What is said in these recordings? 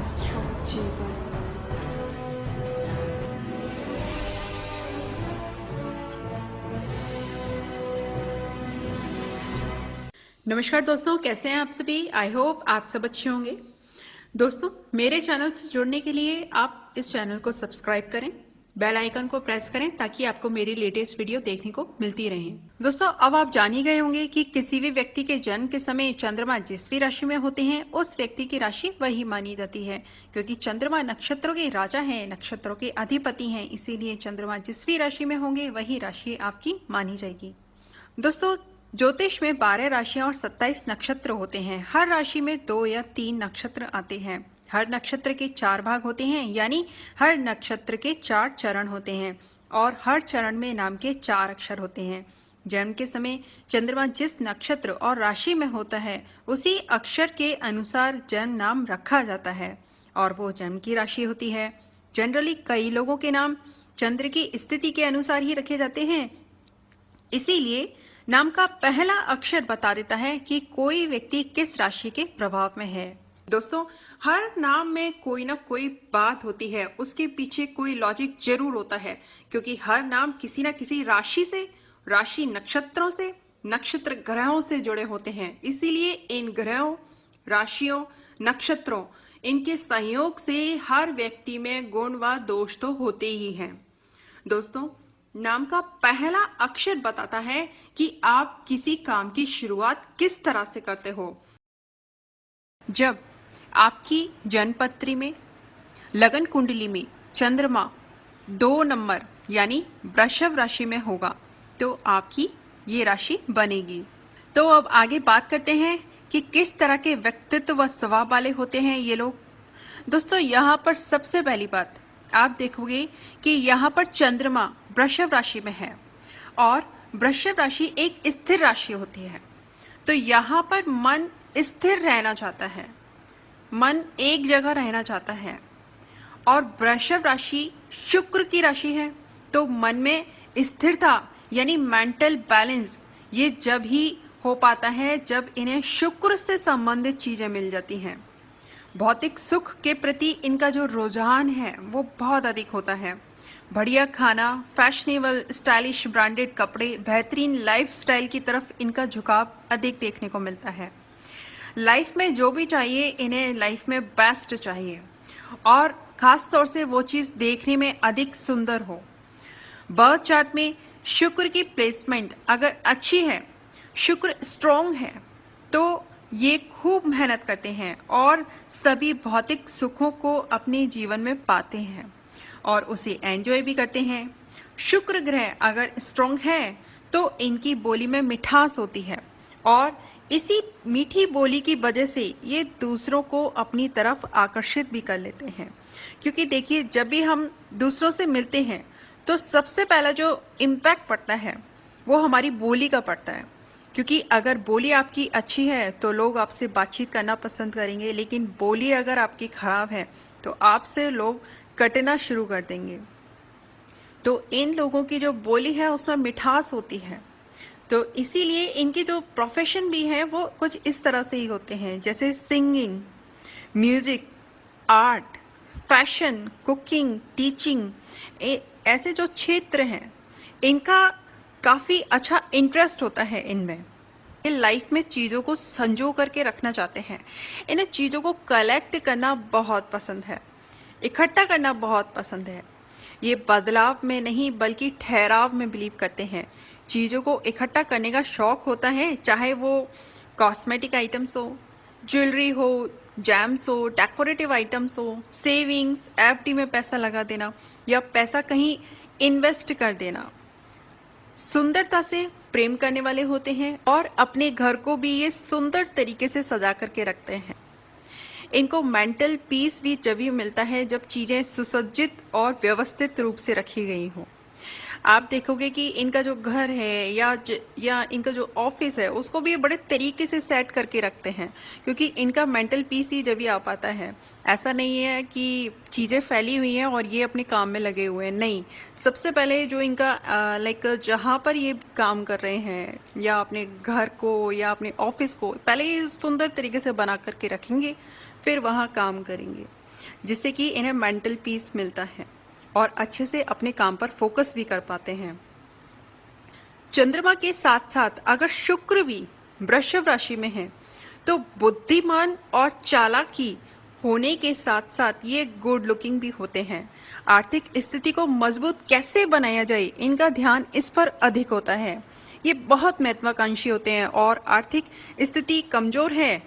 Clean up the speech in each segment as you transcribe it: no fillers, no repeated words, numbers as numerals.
Astro जीवन। नमस्कार दोस्तों, कैसे हैं आप सभी। आई होप आप सब अच्छे होंगे। दोस्तों, मेरे चैनल से जुड़ने के लिए आप इस चैनल को सब्सक्राइब करें, बेल आइकन को प्रेस करें ताकि आपको मेरी लेटेस्ट वीडियो देखने को मिलती रहे। दोस्तों, अब आप जान ही गए होंगे कि किसी भी व्यक्ति के जन्म के समय चंद्रमा जिस भी राशि में होते हैं उस व्यक्ति की राशि वही मानी जाती है, क्योंकि चंद्रमा नक्षत्रों के राजा हैं, नक्षत्रों के अधिपति हैं। इसीलिए चंद्रमा जिस भी राशि में होंगे वही राशि आपकी मानी जाएगी। दोस्तों, ज्योतिष में 12 राशियां और 27 नक्षत्र होते हैं। हर राशि में 2 या 3 नक्षत्र आते हैं। हर नक्षत्र के 4 भाग होते हैं, यानी हर नक्षत्र के 4 चरण होते हैं और हर चरण में नाम के 4 अक्षर होते हैं। जन्म के समय चंद्रमा जिस नक्षत्र और राशि में होता है उसी अक्षर के अनुसार जन्म नाम रखा जाता है और वो जन्म की राशि होती है। जनरली कई लोगों के नाम चंद्र की स्थिति के अनुसार ही रखे जाते हैं, इसीलिए नाम का पहला अक्षर बता देता है कि कोई व्यक्ति किस राशि के प्रभाव में है। दोस्तों, हर नाम में कोई ना कोई बात होती है, उसके पीछे कोई लॉजिक जरूर होता है, क्योंकि हर नाम किसी ना किसी राशि से, राशि नक्षत्रों से, नक्षत्र ग्रहों से जुड़े होते हैं। इसीलिए इन ग्रहों, राशियों, नक्षत्रों, इनके सहयोग से हर व्यक्ति में गुण व दोष तो होते ही हैं। दोस्तों, नाम का पहला अक्षर बताता है कि आप किसी काम की शुरुआत किस तरह से करते हो। जब आपकी जन्मपत्री में, लगन कुंडली में चंद्रमा 2 नंबर यानी वृषभ राशि में होगा तो आपकी ये राशि बनेगी। तो अब आगे बात करते हैं कि किस तरह के व्यक्तित्व व स्वभाव वाले होते हैं ये लोग। दोस्तों, यहाँ पर सबसे पहली बात आप देखोगे कि यहाँ पर चंद्रमा वृषभ राशि में है और वृषभ राशि एक स्थिर राशि होती है, तो यहाँ पर मन स्थिर रहना चाहता है, मन एक जगह रहना चाहता है। और वृषभ राशि शुक्र की राशि है, तो मन में स्थिरता यानी मेंटल बैलेंस ये जब ही हो पाता है जब इन्हें शुक्र से संबंधित चीजें मिल जाती हैं। भौतिक सुख के प्रति इनका जो रुझान है वो बहुत अधिक होता है। बढ़िया खाना, फैशनेबल स्टाइलिश ब्रांडेड कपड़े, बेहतरीन लाइफस्टाइल की तरफ इनका झुकाव अधिक देखने को मिलता है। लाइफ में जो भी चाहिए इन्हें लाइफ में बेस्ट चाहिए और खास तौर से वो चीज देखने में अधिक सुंदर हो। बर्थ चार्ट में शुक्र की प्लेसमेंट अगर अच्छी है, शुक्र स्ट्रॉन्ग है, तो ये खूब मेहनत करते हैं और सभी भौतिक सुखों को अपने जीवन में पाते हैं और उसे एंजॉय भी करते हैं। शुक्र ग्रह अगर स्ट्रॉन्ग है तो इनकी बोली में मिठास होती है और इसी मीठी बोली की वजह से ये दूसरों को अपनी तरफ आकर्षित भी कर लेते हैं। क्योंकि देखिए, जब भी हम दूसरों से मिलते हैं तो सबसे पहला जो इम्पैक्ट पड़ता है वो हमारी बोली का पड़ता है, क्योंकि अगर बोली आपकी अच्छी है तो लोग आपसे बातचीत करना पसंद करेंगे, लेकिन बोली अगर आपकी खराब है तो आपसे लोग कटना शुरू कर देंगे। तो इन लोगों की जो बोली है उसमें मिठास होती है, तो इसीलिए इनकी जो प्रोफेशन भी है वो कुछ इस तरह से ही होते हैं, जैसे singing, music, art, fashion, cooking, teaching, ऐसे जो क्षेत्र हैं इनका काफी अच्छा इंटरेस्ट होता है इनमें। ये लाइफ में चीजों को संजो करके रखना चाहते हैं। इन्हें चीजों को कलेक्ट करना बहुत पसंद है, इकट्ठा करना बहुत पसंद है। ये बदलाव में नहीं बल्कि ठहराव में बिलीव करते हैं। चीजों को इकट्ठा करने का शौक होता है, चाहे वो कॉस्मेटिक आइटम्स हो, ज्वेलरी हो, जैम्स हो, डेकोरेटिव आइटम्स हो, सेविंग्स, एफडी में पैसा लगा देना या पैसा कहीं इन्वेस्ट कर देना। सुंदरता से प्रेम करने वाले होते हैं और अपने घर को भी ये सुंदर तरीके से सजा करके रखते हैं। इनको मेंटल पीस भी जब भी मिलता है जब चीजें सुसज्जित और व्यवस्थित रूप से रखी गई हो। आप देखोगे कि इनका जो घर है या इनका जो ऑफिस है उसको भी बड़े तरीके से सेट करके रखते हैं, क्योंकि इनका मेंटल पीस ही जब भी आ पाता है। ऐसा नहीं है कि चीजें फैली हुई हैं और ये अपने काम में लगे हुए हैं, नहीं। सबसे पहले जो इनका जहां पर ये काम कर रहे हैं या अपने घर को या अपने ऑफिस को पहले ही सुंदर तरीके से बना करके रखेंगे, फिर वहां काम करेंगे। जिससे कि इन्हें मेंटल पीस मिलता है और अच्छे से अपने काम पर फोकस भी कर पाते हैं। चंद्रमा के साथ साथ अगर शुक्र भी वृषभ राशि में है तो बुद्धिमान और चालाकी होने के साथ साथ ये गुड लुकिंग भी होते हैं। आर्थिक स्थिति को मजबूत कैसे बनाया जाए, इनका ध्यान इस पर अधिक होता है। ये बहुत महत्वाकांक्षी होते हैं और आर्थिक स्थिति कमजोर है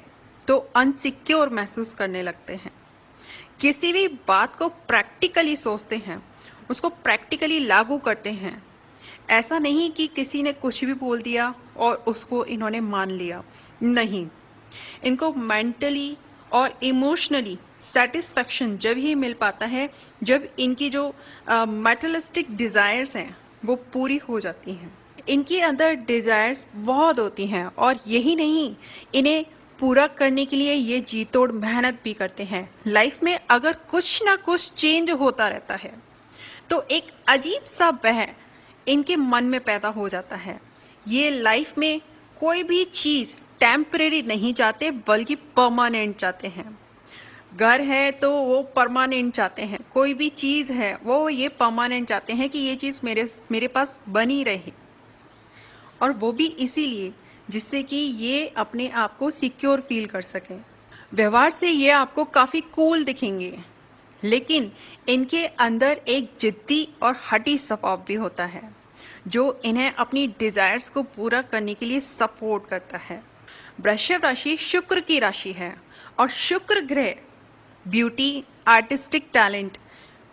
तो अनसिक्योर महसूस करने लगते हैं। किसी भी बात को प्रैक्टिकली सोचते हैं, उसको प्रैक्टिकली लागू करते हैं। ऐसा नहीं कि किसी ने कुछ भी बोल दिया और उसको इन्होंने मान लिया, नहीं। इनको मेंटली और इमोशनली सेटिस्फैक्शन जब ही मिल पाता है जब इनकी जो मैटेरियलिस्टिक डिजायर्स हैं वो पूरी हो जाती हैं। इनके अंदर डिजायर्स बहुत होती हैं और यही नहीं, इन्हें पूरा करने के लिए ये जी तोड़ मेहनत भी करते हैं। लाइफ में अगर कुछ ना कुछ चेंज होता रहता है तो एक अजीब सा बह इनके मन में पैदा हो जाता है। ये लाइफ में कोई भी चीज टेम्परेरी नहीं चाहते बल्कि परमानेंट चाहते हैं। घर है तो वो परमानेंट चाहते हैं, कोई भी चीज है वो ये परमानेंट चाहते हैं कि ये चीज मेरे पास बनी रहे, और वो भी इसीलिए जिससे कि ये अपने आप को सिक्योर फील कर सके। व्यवहार से ये आपको काफी कूल दिखेंगे, लेकिन इनके अंदर एक जिद्दी और हठी स्वभाव भी होता है जो इन्हें अपनी डिजायर्स को पूरा करने के लिए सपोर्ट करता है। वृषभ राशि शुक्र की राशि है और शुक्र ग्रह beauty, artistic talent,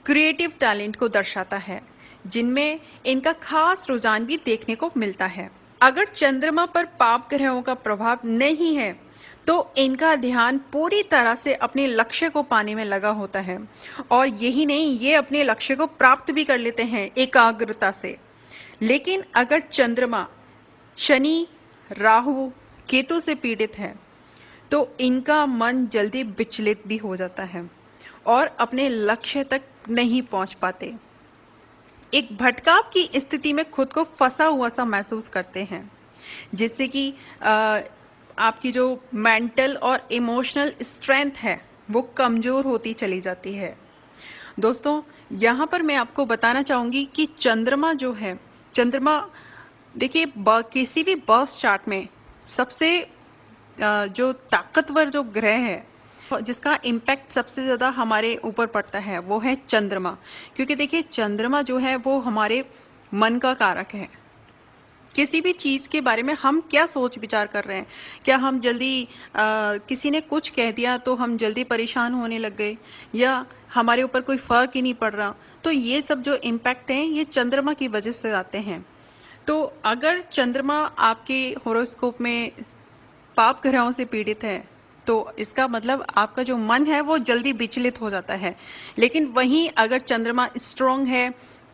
creative talent को दर्शाता है, जिनमें इनका खास रुझान भी देखने को मिलता है। अगर चंद्रमा पर पाप ग्रहों का प्रभाव नहीं है तो इनका ध्यान पूरी तरह से अपने लक्ष्य को पाने में लगा होता है, और यही नहीं, ये अपने लक्ष्य को प्राप्त भी कर लेते हैं एकाग्रता से। लेकिन अगर चंद्रमा शनि, राहु, केतु से पीड़ित है तो इनका मन जल्दी विचलित भी हो जाता है और अपने लक्ष्य तक नहीं पहुंच पाते। एक भटकाव की स्थिति में खुद को फंसा हुआ सा महसूस करते हैं, जिससे कि आपकी जो मेंटल और इमोशनल स्ट्रेंथ है वो कमजोर होती चली जाती है। दोस्तों, यहाँ पर मैं आपको बताना चाहूंगी कि चंद्रमा जो है, चंद्रमा देखिए किसी भी बर्थ चार्ट में सबसे जो ताकतवर जो ग्रह है, जिसका इम्पैक्ट सबसे ज्यादा हमारे ऊपर पड़ता है, वो है चंद्रमा। क्योंकि देखिए चंद्रमा जो है वो हमारे मन का कारक है। किसी भी चीज के बारे में हम क्या सोच विचार कर रहे हैं, क्या हम जल्दी किसी ने कुछ कह दिया तो हम जल्दी परेशान होने लग गए, या हमारे ऊपर कोई फर्क ही नहीं पड़ रहा, तो ये सब जो इम्पैक्ट हैं ये चंद्रमा की वजह से आते हैं। तो अगर चंद्रमा आपके होरोस्कोप में पाप ग्रहों से पीड़ित है तो इसका मतलब आपका जो मन है वो जल्दी विचलित हो जाता है। लेकिन वहीं अगर चंद्रमा स्ट्रांग है,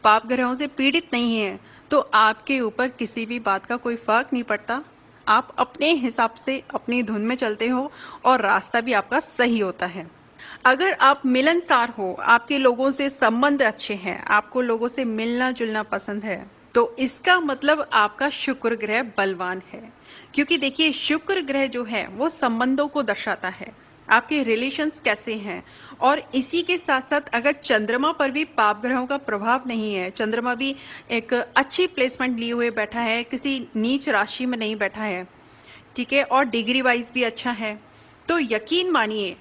पाप ग्रहों से पीड़ित नहीं है, तो आपके ऊपर किसी भी बात का कोई फर्क नहीं पड़ता। आप अपने हिसाब से अपनी धुन में चलते हो और रास्ता भी आपका सही होता है। अगर आप मिलनसार हो, आपके लोगों से संबंध अच्छे हैं, आपको लोगों से मिलना जुलना पसंद है, तो इसका मतलब आपका शुक्र ग्रह बलवान है। क्योंकि देखिए शुक्र ग्रह जो है वो संबंधों को दर्शाता है, आपके रिलेशंस कैसे हैं। और इसी के साथ साथ अगर चंद्रमा पर भी पाप ग्रहों का प्रभाव नहीं है, चंद्रमा भी एक अच्छी प्लेसमेंट लिए हुए बैठा है, किसी नीच राशि में नहीं बैठा है, ठीक है, और डिग्री वाइज भी अच्छा है, तो यकीन मानिए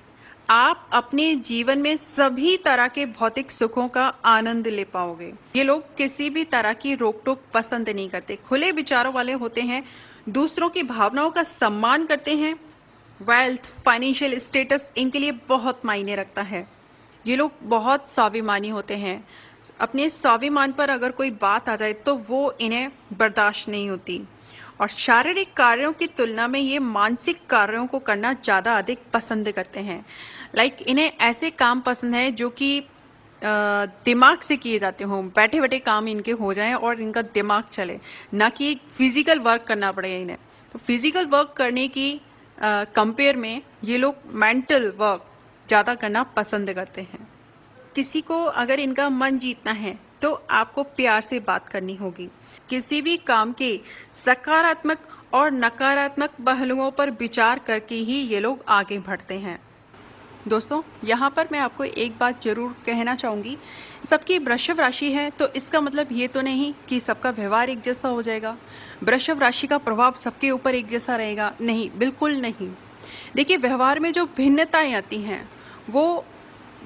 आप अपने जीवन में सभी तरह के भौतिक सुखों का आनंद ले पाओगे। ये लोग किसी भी तरह की रोक टोक पसंद नहीं करते, खुले विचारों वाले होते हैं, दूसरों की भावनाओं का सम्मान करते हैं। वेल्थ, फाइनेंशियल स्टेटस इनके लिए बहुत मायने रखता है। ये लोग बहुत स्वाभिमानी होते हैं, अपने स्वाभिमान पर अगर कोई बात आ जाए तो वो इन्हें बर्दाश्त नहीं होती। और शारीरिक कार्यों की तुलना में ये मानसिक कार्यों को करना ज्यादा अधिक पसंद करते हैं। इन्हें ऐसे काम पसंद है जो कि दिमाग से किए जाते हों, बैठे बैठे काम इनके हो जाएं और इनका दिमाग चले, ना कि फिजिकल वर्क करना पड़े इन्हें। तो फिजिकल वर्क करने की कंपेयर में ये लोग मेंटल वर्क ज्यादा करना पसंद करते हैं। किसी को अगर इनका मन जीतना है तो आपको प्यार से बात करनी होगी। किसी भी काम के सकारात्मक और नकारात्मक पहलुओं पर विचार करके ही ये लोग आगे बढ़ते हैं। दोस्तों यहाँ पर मैं आपको एक बात जरूर कहना चाहूँगी, सबकी वृषभ राशि है तो इसका मतलब ये तो नहीं कि सबका व्यवहार एक जैसा हो जाएगा, वृषभ राशि का प्रभाव सबके ऊपर एक जैसा रहेगा, नहीं, बिल्कुल नहीं। देखिए, व्यवहार में जो भिन्नताएं आती हैं वो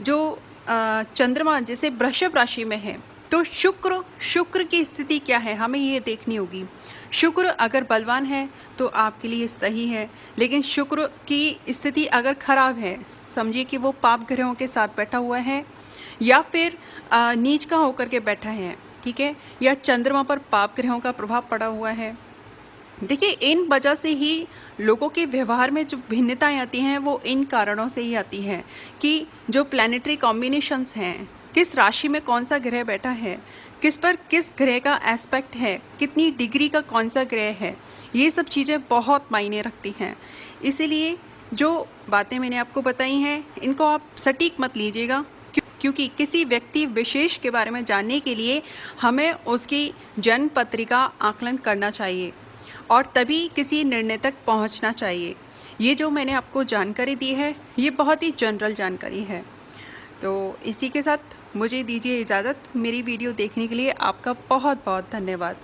जो चंद्रमा जैसे वृषभ राशि में है तो शुक्र की स्थिति क्या है हमें ये देखनी होगी। शुक्र अगर बलवान है तो आपके लिए सही है, लेकिन शुक्र की स्थिति अगर खराब है, समझिए कि वो पाप ग्रहों के साथ बैठा हुआ है या फिर नीच का होकर के बैठा है, ठीक है, या चंद्रमा पर पाप ग्रहों का प्रभाव पड़ा हुआ है। देखिए, इन वजह से ही लोगों के व्यवहार में जो भिन्नताएं आती हैं वो इन कारणों से ही आती हैं कि जो प्लैनेटरी कॉम्बिनेशंस हैं, किस राशि में कौन सा ग्रह बैठा है, किस पर किस ग्रह का एस्पेक्ट है, कितनी डिग्री का कौन सा ग्रह है, ये सब चीज़ें बहुत मायने रखती हैं। इसीलिए जो बातें मैंने आपको बताई हैं इनको आप सटीक मत लीजिएगा, क्योंकि किसी व्यक्ति विशेष के बारे में जानने के लिए हमें उसकी जन्म पत्रिका आकलन करना चाहिए और तभी किसी निर्णय तक पहुंचना चाहिए। ये जो मैंने आपको जानकारी दी है ये बहुत ही जनरल जानकारी है। तो इसी के साथ मुझे दीजिए इजाज़त। मेरी वीडियो देखने के लिए आपका बहुत बहुत धन्यवाद।